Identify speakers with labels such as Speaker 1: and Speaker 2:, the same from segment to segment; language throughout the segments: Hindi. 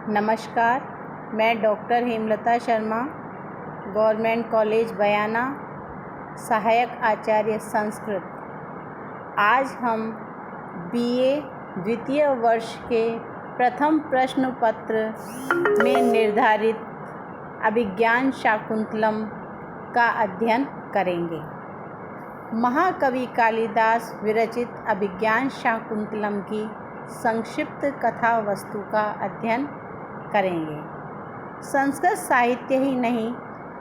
Speaker 1: नमस्कार, मैं doctor Hemlata Sharma, government college Bayana, सहायक आचार्य संस्कृत। आज हम बीए द्वितीय वर्ष के प्रथम प्रश्न पत्र में निर्धारित अभिज्ञान शाकुंतलम का अध्ययन करेंगे। महाकवि कालिदास विरचित अभिज्ञान शाकुंतलम की संक्षिप्त कथा वस्तु का अध्ययन करेंगे। संस्कृत साहित्य ही नहीं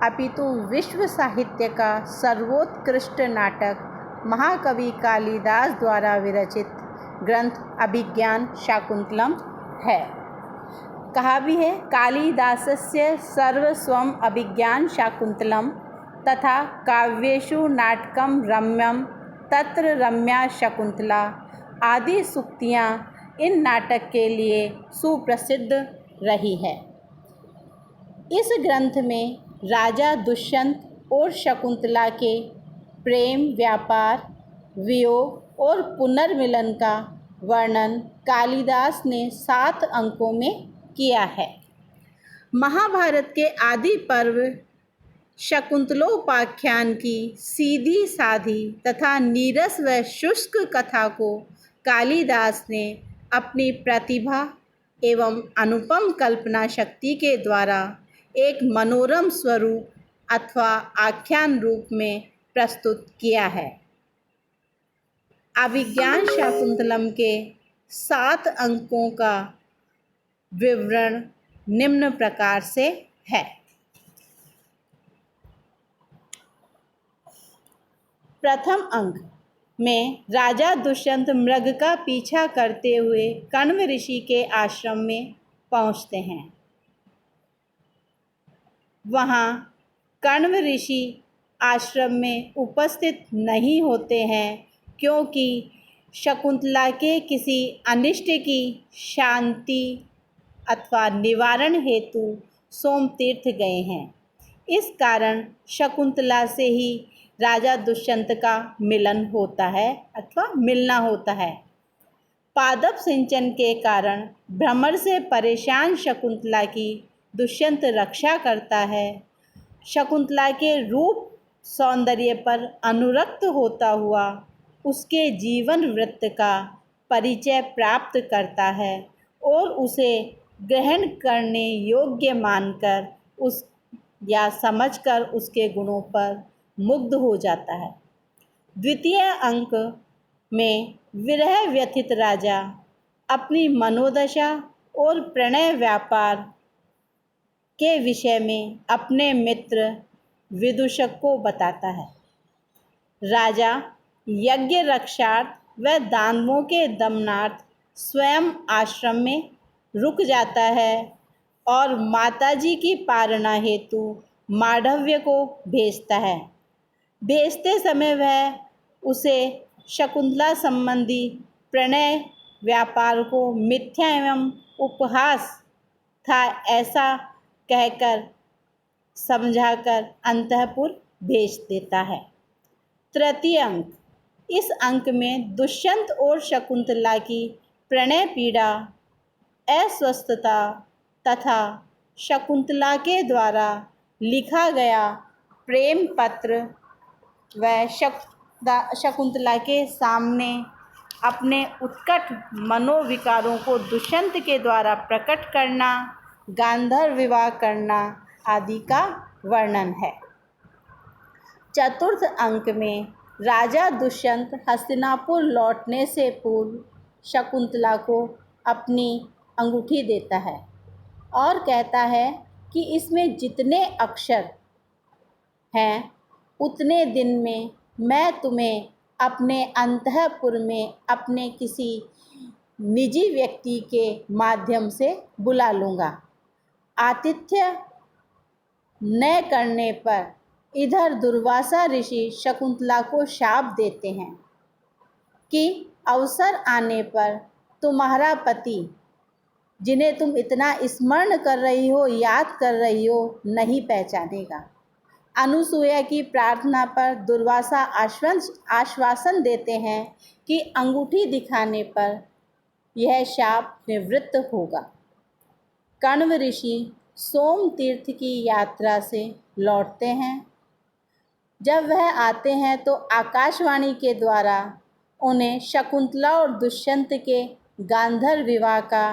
Speaker 1: अपितु विश्व साहित्य का सर्वोत्कृष्ट नाटक महाकवि कालिदास द्वारा विरचित ग्रंथ अभिज्ञान शाकुंतलम है। कहा भी है, कालिदासस्य सर्वस्वम अभिज्ञान शाकुंतलम तथा काव्येषु नाटकम रम्यम तत्र रम्या शकुंतला आदि सूक्तियाँ इन नाटक के लिए सुप्रसिद्ध रही है। इस ग्रंथ में राजा दुष्यंत और शकुंतला के प्रेम, व्यापार, वियोग और पुनर्मिलन का वर्णन कालिदास ने 7 अंकों में किया है। महाभारत के आदि पर्व शकुंतलोपाख्यान की सीधी साधी तथा नीरस व शुष्क कथा को कालिदास ने अपनी प्रतिभा एवं अनुपम कल्पना शक्ति के द्वारा एक मनोरम स्वरूप अथवा आख्यान रूप में प्रस्तुत किया है। अभिज्ञान शाकुंतलम के 7 अंकों का विवरण निम्न प्रकार से है। प्रथम अंक में राजा दुष्यंत मृग का पीछा करते हुए कण्व ऋषि के आश्रम में पहुँचते हैं। वहाँ कण्व ऋषि आश्रम में उपस्थित नहीं होते हैं क्योंकि शकुंतला के किसी अनिष्ट की शांति अथवा निवारण हेतु सोमतीर्थ गए हैं। इस कारण शकुंतला से ही राजा दुष्यंत का मिलन होता है अथवा मिलना होता है। पादप सिंचन के कारण भ्रमर से परेशान शकुंतला की दुष्यंत रक्षा करता है। शकुंतला के रूप सौंदर्य पर अनुरक्त होता हुआ उसके जीवन वृत्त का परिचय प्राप्त करता है और उसे ग्रहण करने योग्य मानकर उस या समझकर उसके गुणों पर मुग्ध हो जाता है। द्वितीय अंक में विरह व्यथित राजा अपनी मनोदशा और प्रणय व्यापार के विषय में अपने मित्र विदूषक को बताता है। राजा यज्ञ रक्षार्थ व दानवों के दमनार्थ स्वयं आश्रम में रुक जाता है और माताजी की पालना हेतु मांडव्य को भेजता है। भेजते समय वह उसे शकुंतला संबंधी प्रणय व्यापार को मिथ्या एवं उपहास था ऐसा कहकर समझाकर अंतःपुर भेज देता है। तृतीय अंक, इस अंक में दुष्यंत और शकुंतला की प्रणय पीड़ा, अस्वस्थता तथा शकुंतला के द्वारा लिखा गया प्रेम पत्र व शकुंतला के सामने अपने उत्कट मनोविकारों को दुष्यंत के द्वारा प्रकट करना, गांधर्व विवाह करना आदि का वर्णन है। चतुर्थ अंक में राजा दुष्यंत हस्तिनापुर लौटने से पूर्व शकुंतला को अपनी अंगूठी देता है और कहता है कि इसमें जितने अक्षर हैं उतने दिन में मैं तुम्हें अपने अंतःपुर में अपने किसी निजी व्यक्ति के माध्यम से बुला लूँगा। आतिथ्य न करने पर इधर दुर्वासा ऋषि शकुंतला को शाप देते हैं कि अवसर आने पर तुम्हारा पति, जिन्हें तुम इतना स्मरण कर रही हो, याद कर रही हो, नहीं पहचानेगा। अनुसूया की प्रार्थना पर दुर्वासा आश्वासन देते हैं कि अंगूठी दिखाने पर यह शाप निवृत्त होगा। कण्व ऋषि सोम तीर्थ की यात्रा से लौटते हैं। जब वह आते हैं तो आकाशवाणी के द्वारा उन्हें शकुंतला और दुष्यंत के गांधर्व विवाह का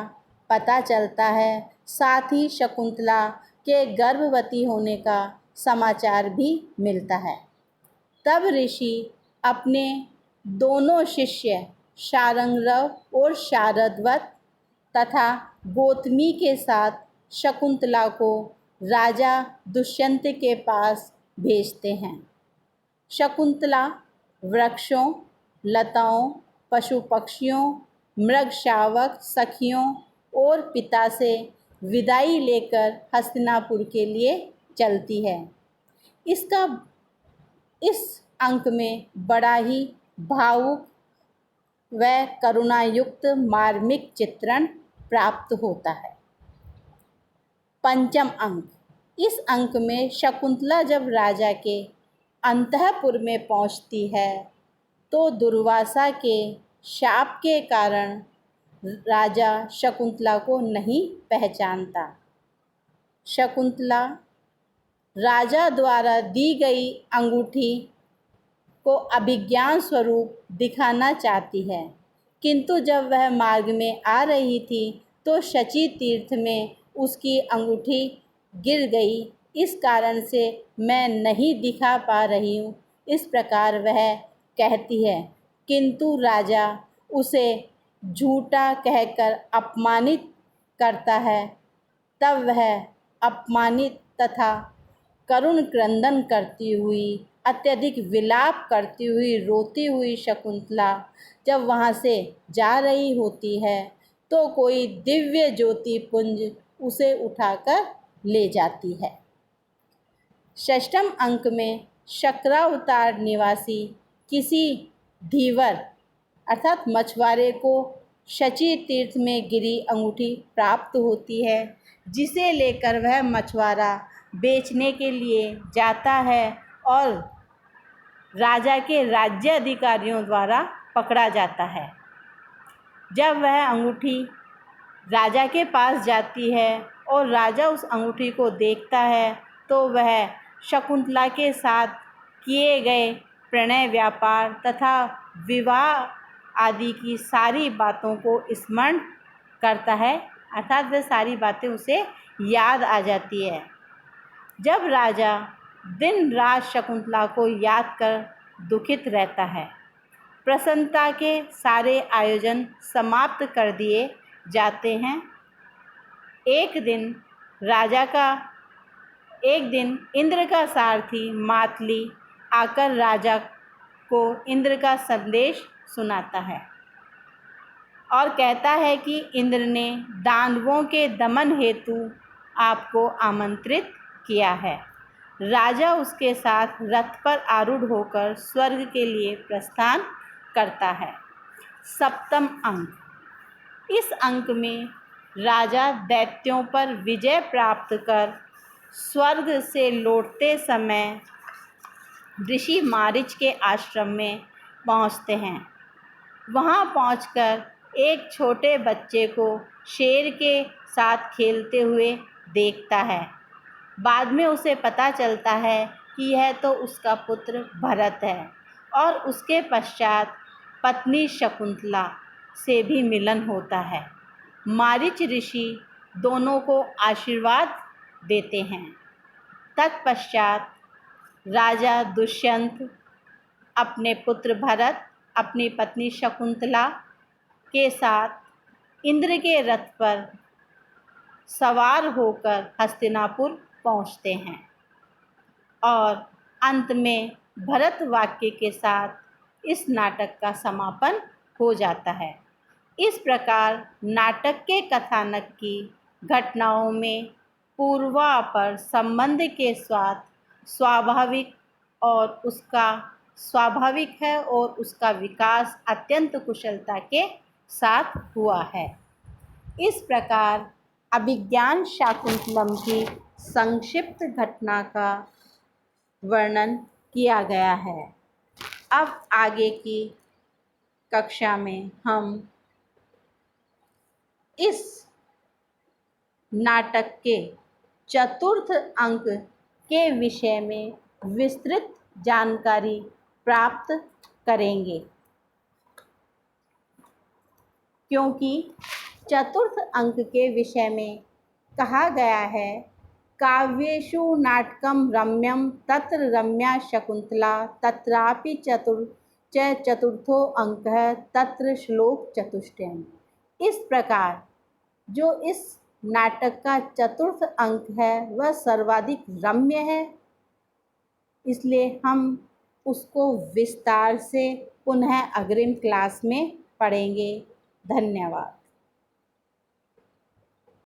Speaker 1: पता चलता है। साथ ही शकुंतला के गर्भवती होने का समाचार भी मिलता है। तब ऋषि अपने दोनों शिष्य शारंगरव और शारदवत तथा गौतमी के साथ शकुंतला को राजा दुष्यंत के पास भेजते हैं। शकुंतला वृक्षों, लताओं, पशु पक्षियों, मृग शावक सखियों और पिता से विदाई लेकर हस्तिनापुर के लिए चलती है। इस अंक में बड़ा ही भावुक व करुणायुक्त मार्मिक चित्रण प्राप्त होता है। पंचम अंक। इस अंक में शकुंतला जब राजा के अंतःपुर में पहुंचती है तो दुर्वासा के शाप के कारण राजा शकुंतला को नहीं पहचानता। शकुंतला राजा द्वारा दी गई अंगूठी को अभिज्ञान स्वरूप दिखाना चाहती है, किंतु जब वह मार्ग में आ रही थी तो शची तीर्थ में उसकी अंगूठी गिर गई। इस कारण से मैं नहीं दिखा पा रही हूँ, इस प्रकार वह कहती है, किंतु राजा उसे झूठा कहकर अपमानित करता है। तब वह अपमानित तथा करुण क्रंदन करती हुई, अत्यधिक विलाप करती हुई, रोती हुई शकुंतला जब वहाँ से जा रही होती है तो कोई दिव्य ज्योति पुंज उसे उठाकर ले जाती है। षष्ठम अंक में शक्रावतार निवासी किसी धीवर अर्थात मछुआरे को शची तीर्थ में गिरी अंगूठी प्राप्त होती है, जिसे लेकर वह मछुआरा बेचने के लिए जाता है और राजा के राज्य अधिकारियों द्वारा पकड़ा जाता है। जब वह अंगूठी राजा के पास जाती है और राजा उस अंगूठी को देखता है तो वह शकुंतला के साथ किए गए प्रणय व्यापार तथा विवाह आदि की सारी बातों को स्मरण करता है, अर्थात वह सारी बातें उसे याद आ जाती है। जब राजा दिन रात शकुंतला को याद कर दुखित रहता है। प्रसन्नता के सारे आयोजन समाप्त कर दिए जाते हैं। एक दिन इंद्र का सारथी मातली आकर राजा को इंद्र का संदेश सुनाता है और कहता है कि इंद्र ने दानवों के दमन हेतु आपको आमंत्रित किया है। राजा उसके साथ रथ पर आरूढ़ होकर स्वर्ग के लिए प्रस्थान करता है। सप्तम अंक। इस अंक में राजा दैत्यों पर विजय प्राप्त कर स्वर्ग से लौटते समय ऋषि मारीच के आश्रम में पहुंचते हैं। वहां पहुंचकर एक छोटे बच्चे को शेर के साथ खेलते हुए देखता है। बाद में उसे पता चलता है कि यह तो उसका पुत्र भरत है और उसके पश्चात पत्नी शकुंतला से भी मिलन होता है। मारीच ऋषि दोनों को आशीर्वाद देते हैं। तत्पश्चात राजा दुष्यंत अपने पुत्र भरत, अपनी पत्नी शकुंतला के साथ इंद्र के रथ पर सवार होकर हस्तिनापुर पहुंचते हैं और अंत में भरत वाक्य के साथ इस नाटक का समापन हो जाता है। इस प्रकार नाटक के कथानक की घटनाओं में पूर्वापर संबंध के साथ स्वाभाविक है और उसका विकास अत्यंत कुशलता के साथ हुआ है। इस प्रकार अभिज्ञान शाकुंतलम की संक्षिप्त घटना का वर्णन किया गया है। अब आगे की कक्षा में हम इस नाटक के चतुर्थ अंक के विषय में विस्तृत जानकारी प्राप्त करेंगे, क्योंकि चतुर्थ अंक के विषय में कहा गया है, काव्येषु नाटकम रम्यम तत्र रम्या शकुंतला तत्रापि चतुर्थो अंकः तत्र श्लोक चतुष्टयम्। इस प्रकार जो इस नाटक का चतुर्थ अंक है वह सर्वाधिक रम्य है, इसलिए हम उसको विस्तार से पुनः अग्रिम क्लास में पढ़ेंगे। धन्यवाद।